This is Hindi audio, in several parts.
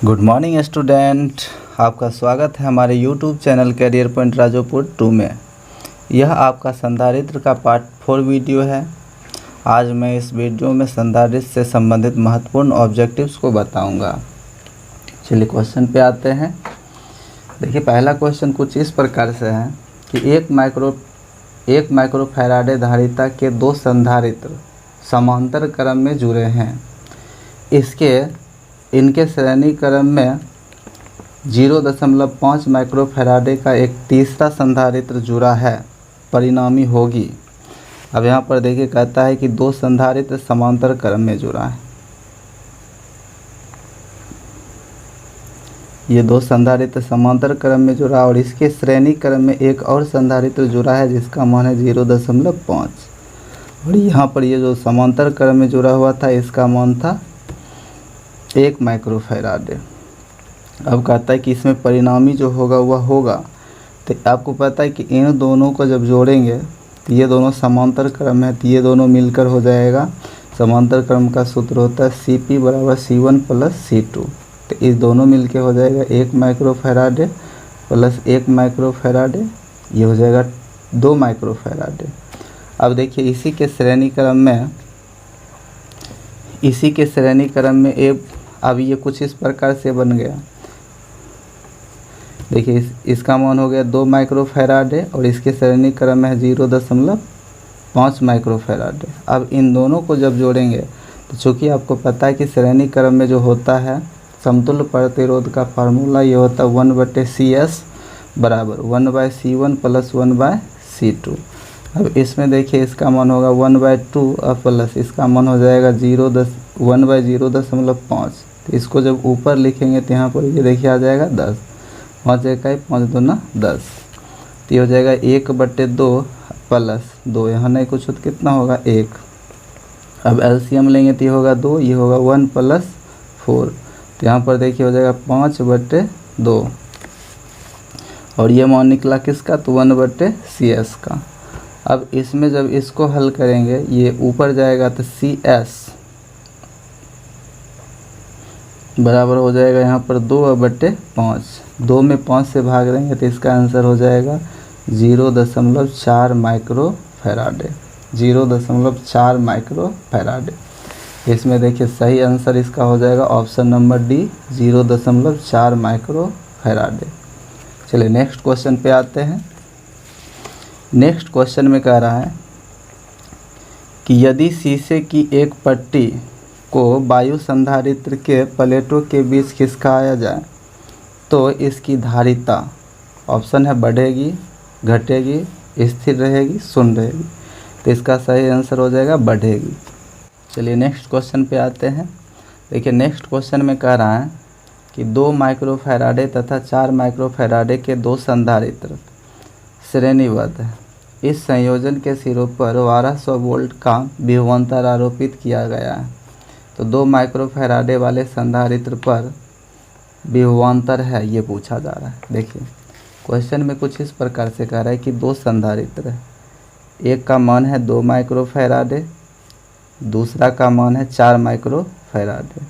गुड मॉर्निंग स्टूडेंट, आपका स्वागत है हमारे यूट्यूब चैनल करियर पॉइंट राजोपुर 2 में। यह आपका संधारित्र का पार्ट 4 वीडियो है। आज मैं इस वीडियो में संधारित्र से संबंधित महत्वपूर्ण ऑब्जेक्टिव्स को बताऊंगा। चलिए क्वेश्चन पे आते हैं। देखिए पहला क्वेश्चन कुछ इस प्रकार से है कि एक माइक्रोफैराडे धारिता के दो संधारित्र समांतर क्रम में जुड़े हैं। इनके श्रेणी क्रम में 0.5 माइक्रोफैराडे का एक तीसरा संधारित्र जुड़ा है, परिणामी होगी। अब यहाँ पर देखिए कहता है कि दो संधारित्र समांतर क्रम में जुड़ा है। ये दो संधारित्र समांतर क्रम में जुड़ा और इसके श्रेणी क्रम में एक और संधारित्र जुड़ा है जिसका मान है 0.5। और यहाँ पर ये जो समांतर क्रम में जुड़ा हुआ था इसका मान था 1 माइक्रोफैराडे। अब कहता है कि इसमें परिणामी जो होगा वह होगा, तो आपको पता है कि इन दोनों को जब जोड़ेंगे तो ये दोनों समांतर क्रम है, तो ये दोनों मिलकर हो जाएगा। समांतर क्रम का सूत्र होता है CP बराबर C1 प्लस C2। तो इस दोनों मिलके हो जाएगा 1 माइक्रोफैराडे प्लस 1 माइक्रोफैराडे, ये हो जाएगा 2 माइक्रोफैराडे। अब देखिए इसी के श्रेणी क्रम में अब ये कुछ इस प्रकार से बन गया। देखिए इसका मान हो गया 2 माइक्रोफैराडे और इसके श्रेणी क्रम में है 0.5 माइक्रोफैराडे। अब इन दोनों को जब जोड़ेंगे तो चूँकि आपको पता है कि श्रेणी क्रम में जो होता है समतुल्य प्रतिरोध का फार्मूला ये होता है 1/CS बराबर 1/C1 प्लस 1/C2। अब इसमें देखिए इसका मान होगा 1/2 और प्लस इसका मान हो जाएगा 1/0.5। तो इसको जब ऊपर लिखेंगे तो यहाँ पर ये देखिए आ जाएगा 10, 5 इकाई 5 दूना 10। तो ये हो जाएगा 1/2 प्लस 2, यहाँ नहीं कुछ तो कितना होगा 1। अब LCM लेंगे तो ये होगा 2, ये होगा 1 प्लस 4। तो यहाँ पर देखिए हो जाएगा 5/2 और ये मान निकला किसका, तो 1/CS का। अब इसमें जब इसको हल करेंगे ये ऊपर जाएगा तो CS बराबर हो जाएगा यहाँ पर 2/5। 2 में 5 से भाग देंगे तो इसका आंसर हो जाएगा 0.4 माइक्रोफैराडे। 0.4 माइक्रोफैराडे। इसमें देखिए सही आंसर इसका हो जाएगा ऑप्शन नंबर डी, 0.4 माइक्रोफैराडे। चलिए नेक्स्ट क्वेश्चन पे आते हैं। नेक्स्ट क्वेश्चन में कह रहा है कि यदि शीशे की एक पट्टी को वायु संधारित्र के प्लेटों के बीच खिसकाया जाए तो इसकी धारिता ऑप्शन है बढ़ेगी, घटेगी, स्थिर रहेगी, शून्य रहेगी। तो इसका सही आंसर हो जाएगा बढ़ेगी। चलिए नेक्स्ट क्वेश्चन पे आते हैं। देखिए नेक्स्ट क्वेश्चन में कह रहा है कि 2 माइक्रोफैराडे तथा 4 माइक्रोफैराडे के दो संधारित्र श्रेणीबद्ध है। इस संयोजन के सिरों पर 1200 वोल्ट का विभवांतर आरोपित किया गया है। तो 2 माइक्रोफैराडे वाले संधारित्र पर विभवांतर है ये पूछा जा रहा है। देखिए क्वेश्चन में कुछ इस प्रकार से कह रहा है कि दो संधारित्र है, एक का मान है 2 माइक्रोफैराडे, दूसरा का मान है 4 माइक्रोफैराडे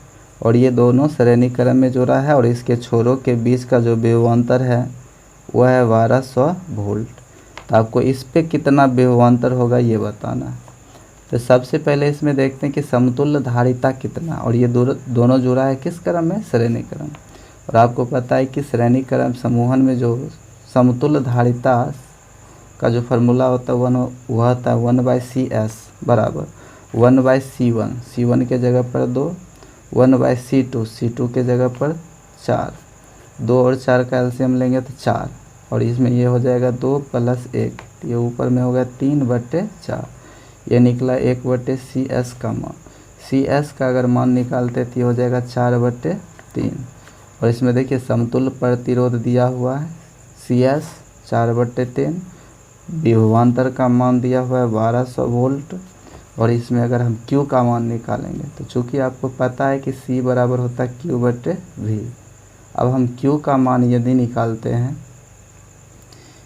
और ये दोनों श्रेणी क्रम में जुड़ा है और इसके छोरों के बीच का जो विभवांतर है वह है 1200 वोल्ट। तो आपको इस पे कितना विभवांतर होगा ये बताना है। तो सबसे पहले इसमें देखते हैं कि समतुल्य धारिता कितना, और ये दोनों जुड़ा है किस क्रम में, श्रेणी क्रम। और आपको पता है कि श्रेणी क्रम समूहन में जो समतुल्य धारिता का जो फार्मूला होता है वह होता है 1/CS बराबर 1/C1। C1 के जगह पर 2, 1/C2, C2 के जगह पर 4। 2 और 4 का LCM लेंगे तो 4 और इसमें ये हो जाएगा 2 प्लस 1, ये ऊपर में हो गया 3/4। ये निकला 1/CS का मान। CS का अगर मान निकालते तो ये हो जाएगा 4/3। और इसमें देखिए समतुल्य प्रतिरोध दिया हुआ है CS 4/3, विभवांतर का मान दिया हुआ है 1200 वोल्ट। और इसमें अगर हम Q का मान निकालेंगे तो चूँकि आपको पता है कि C बराबर होता है Q/V। अब हम Q का मान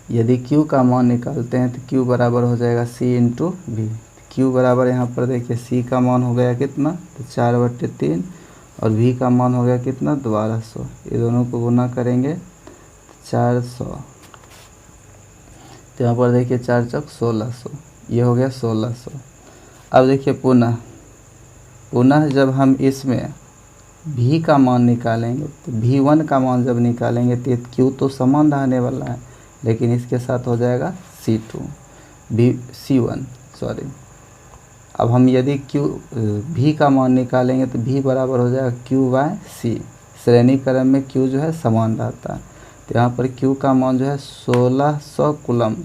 यदि Q का मान निकालते हैं तो Q बराबर हो जाएगा C/V। Q बराबर यहाँ पर देखिए C का मान हो गया कितना, तो 4/3 और V का मान हो गया कितना 1200। ये दोनों को गुना करेंगे 400, तो यहाँ पर देखिए 4 चौक 1600, ये हो गया 1600। अब देखिए पुनः जब हम इसमें V का मान निकालेंगे तो V1 का मान जब निकालेंगे तो Q तो समान रहने वाला है, लेकिन इसके साथ हो जाएगा C1 सॉरी। अब हम यदि V का मान निकालेंगे तो V बराबर हो जाएगा Q/C। श्रेणी क्रम में Q जो है समान रहता है, तो यहाँ पर Q का मान जो है 1600 कूलम्ब,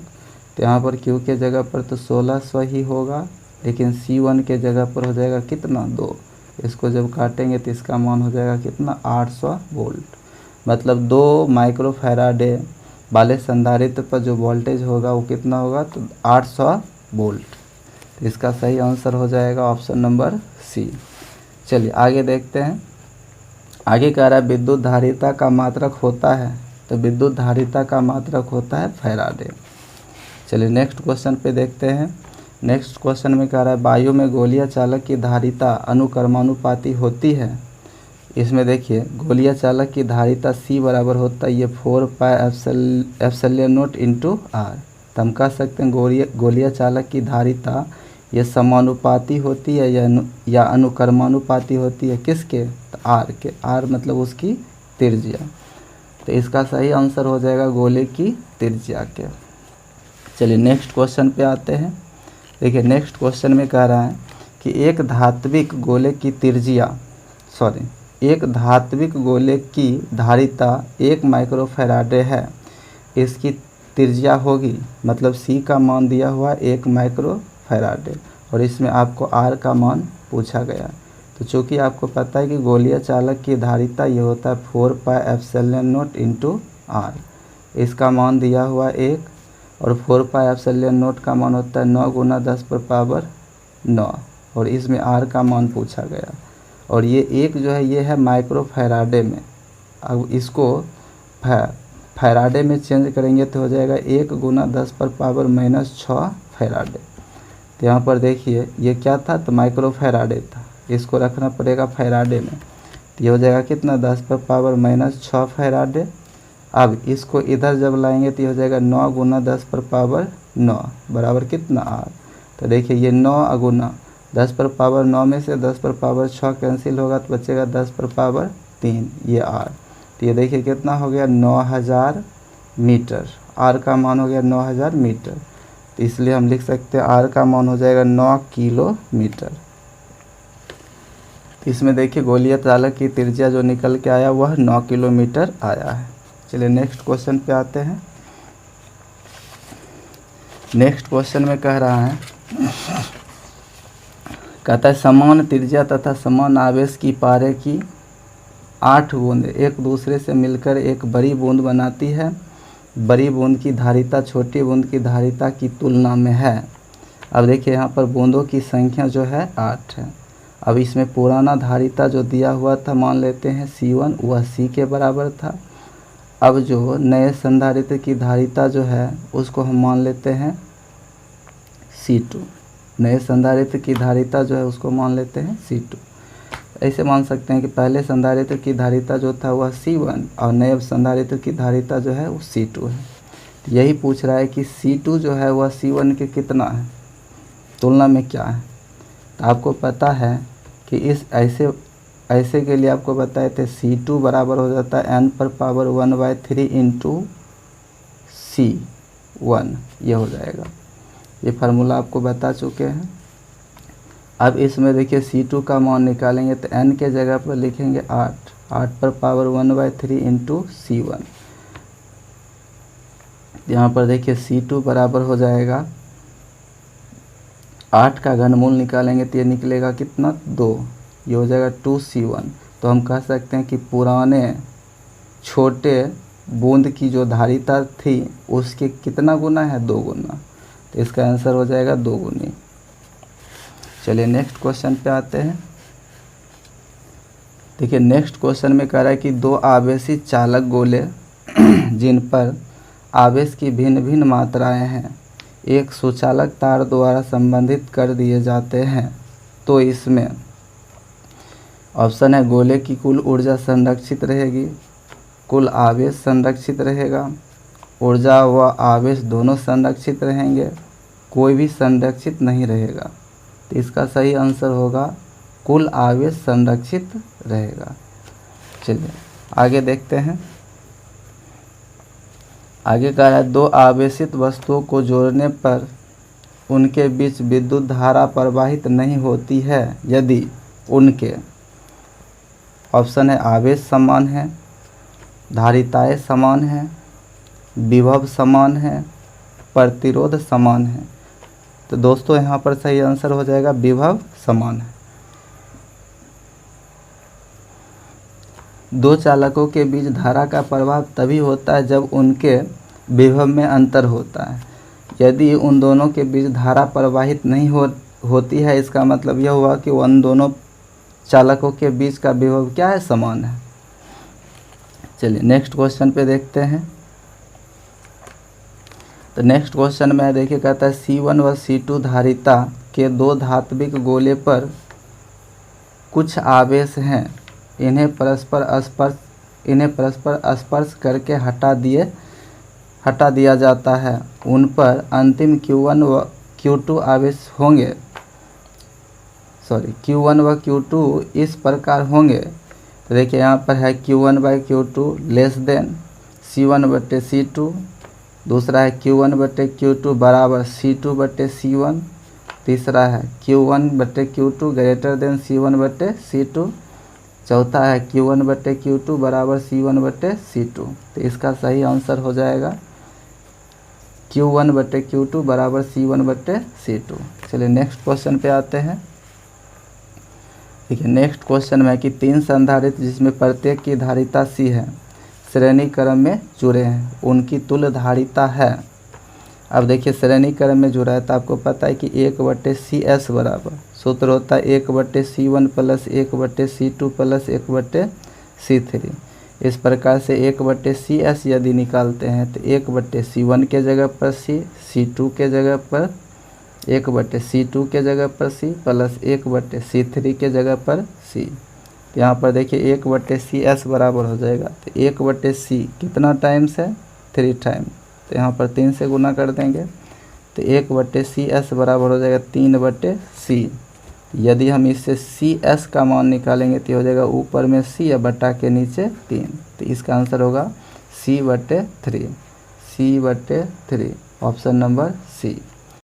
तो यहाँ पर Q के जगह पर तो 1600 ही होगा, लेकिन C1 के जगह पर हो जाएगा कितना 2। इसको जब काटेंगे तो इसका मान हो जाएगा कितना 800 वोल्ट। मतलब 2 माइक्रोफैराडे वाले संधारित्र पर जो वोल्टेज होगा वो कितना होगा तो 800 वोल्ट। तो इसका सही आंसर हो जाएगा ऑप्शन नंबर C। चलिए आगे देखते हैं। आगे कह रहा है विद्युत धारिता का मात्रक होता है, तो विद्युत धारिता का मात्रक होता है फैराडे। चलिए नेक्स्ट क्वेश्चन पे देखते हैं। नेक्स्ट क्वेश्चन में कह रहा है वायु में गोलीय चालक की धारिता अनुक्रमानुपाती होती है। इसमें देखिए गोलीय चालक की धारिता C बराबर होता है ये 4πε0 इंटू R। तो हम कह सकते हैं गोलीय चालक की धारिता ये समानुपाती होती है या अनुक्रमानुपाती होती है किसके, तो R के। R मतलब उसकी त्रिज्या, तो इसका सही आंसर हो जाएगा गोले की त्रिज्या के। चलिए नेक्स्ट क्वेश्चन पे आते हैं। देखिए नेक्स्ट क्वेश्चन में कह रहा है कि एक धात्विक गोले की धारिता 1 माइक्रोफैराडे है। इसकी त्रिज्या होगी, मतलब C का मान दिया हुआ 1 माइक्रोफैराडे और इसमें आपको R का मान पूछा गया। तो चूँकि आपको पता है कि गोलीय चालक की धारिता ये होता है 4πε0 इंटू R। इसका मान दिया हुआ 1 और 4πε0 का मान होता है 9 × 10⁻9 और इसमें R का मान पूछा गया। और ये एक जो है ये है माइक्रोफैराडे में। अब इसको फैराडे में चेंज करेंगे तो हो जाएगा 1 × 10⁻⁻6 फैराडे। तो यहाँ पर देखिए ये क्या था, तो माइक्रोफैराडे था, इसको रखना पड़ेगा फैराडे में, तो ये हो जाएगा कितना 10⁻⁻6 फैराडे। अब इसको इधर जब लाएंगे तो ये हो जाएगा 9 × 10⁻9 बराबर कितना R। तो देखिए ये 9 × 10⁻9 में से 10⁻6 कैंसिल होगा तो बचेगा 10⁻3 ये R। तो ये देखिए कितना हो गया 9000 मीटर। R का मान हो गया 9000 मीटर, तो इसलिए हम लिख सकते हैं R का मान हो जाएगा 9 किलोमीटर। तो इसमें देखिए गोलीय चालक की त्रिज्या जो निकल के आया वह 9 किलोमीटर आया है। चलिए नेक्स्ट क्वेश्चन पे आते हैं। नेक्स्ट क्वेश्चन में कह रहा है, कहता है समान त्रिज्या तथा समान आवेश की पारे की 8 बूंद एक दूसरे से मिलकर एक बड़ी बूंद बनाती है। बड़ी बूंद की धारिता छोटी बूंद की धारिता की तुलना में है। अब देखिए यहाँ पर बूंदों की संख्या जो है 8 है। अब इसमें पुराना धारिता जो दिया हुआ था मान लेते हैं C1, वह C के बराबर था। अब जो नए संधारित्र की धारिता जो है उसको हम मान लेते हैं C2। नए संधारित्र की धारिता जो है उसको मान लेते हैं C2। ऐसे मान सकते हैं कि पहले संधारित्र की धारिता जो था वह C1 और नए संधारित्र की धारिता जो है वो C2 है। तो यही पूछ रहा है कि C2 जो है वह C1 के कितना है, तुलना में क्या है। तो आपको पता है कि इस ऐसे के लिए आपको बताए थे C2 बराबर हो जाता है n⁻⁴ इंटू C1, ये हो जाएगा। ये फार्मूला आपको बता चुके हैं। अब इसमें देखिए C2 का मान निकालेंगे तो n के जगह पर लिखेंगे 8⁻⁴ इंटू C1। यहाँ पर देखिए C2 बराबर हो जाएगा 8 का घनमूल निकालेंगे तो ये निकलेगा कितना 2, ये हो जाएगा 2C1। तो हम कह सकते हैं कि पुराने छोटे बूंद की जो धारिता थी उसके कितना गुना है 2 गुना, तो इसका आंसर हो जाएगा 2 गुनी। चलिए नेक्स्ट क्वेश्चन पे आते हैं। देखिए नेक्स्ट क्वेश्चन में कह रहा है कि 2 आवेशी चालक गोले जिन पर आवेश की भिन्न भिन्न मात्राएं हैं एक सुचालक तार द्वारा संबंधित कर दिए जाते हैं, तो इसमें ऑप्शन है गोले की कुल ऊर्जा संरक्षित रहेगी, कुल आवेश संरक्षित रहेगा, ऊर्जा व आवेश दोनों संरक्षित रहेंगे, कोई भी संरक्षित नहीं रहेगा। तो इसका सही आंसर होगा कुल आवेश संरक्षित रहेगा। चलिए आगे देखते हैं। आगे कह रहा है दो आवेशित वस्तुओं को जोड़ने पर उनके बीच विद्युत धारा प्रवाहित नहीं होती है यदि उनके, ऑप्शन है आवेश समान है, धारिताएं समान है, विभव समान है, प्रतिरोध समान है। तो दोस्तों यहाँ पर सही आंसर हो जाएगा विभव समान है। दो चालकों के बीच धारा का प्रवाह तभी होता है जब उनके विभव में अंतर होता है। यदि उन दोनों के बीच धारा प्रवाहित नहीं होती है, इसका मतलब यह हुआ कि उन दोनों चालकों के बीच का विभव क्या है, समान है। चलिए नेक्स्ट क्वेश्चन पे देखते हैं। तो नेक्स्ट क्वेश्चन में देखिए कहता है C1 व C2 धारिता के दो धात्विक गोले पर कुछ आवेश हैं, इन्हें परस्पर स्पर्श करके हटा दिया जाता है। उन पर अंतिम Q1 व Q2 आवेश होंगे, Q1 व Q2 इस प्रकार होंगे। तो देखिए यहाँ पर है Q1/Q2 लेस देन C1/C2, दूसरा है Q1/Q2 बराबर C2/C1, तीसरा है Q1/Q2 ग्रेटर देन C1/C2, चौथा है Q1/Q2 बराबर C1/C2। तो इसका सही आंसर हो जाएगा Q1/Q2 बराबर C1/C2। चलिए नेक्स्ट क्वेश्चन पे आते हैं। ठीक है, नेक्स्ट क्वेश्चन में कि तीन संधारित्र जिसमें प्रत्येक की धारिता C है, श्रेणी क्रम में जुड़े हैं, उनकी तुल्य धारिता है। अब देखिए श्रेणी क्रम में जुड़ा है तो आपको पता है कि 1/CS बराबर सूत्र होता है 1/C1 plus 1/C2 plus 1/C3। इस प्रकार से 1/CS यदि निकालते हैं तो 1/C1 के जगह पर C, C2 के जगह पर 1/C2 के जगह पर C प्लस 1/C3 के जगह पर C। यहाँ पर देखिए 1/CS बराबर हो जाएगा तो 1/C कितना टाइम्स है, 3 टाइम, तो यहाँ पर 3 से गुना कर देंगे तो 1/CS बराबर हो जाएगा 3/C। यदि हम इससे CS का मान निकालेंगे तो हो जाएगा ऊपर में C या बटा के नीचे 3, तो इसका आंसर होगा C/3, ऑप्शन नंबर C।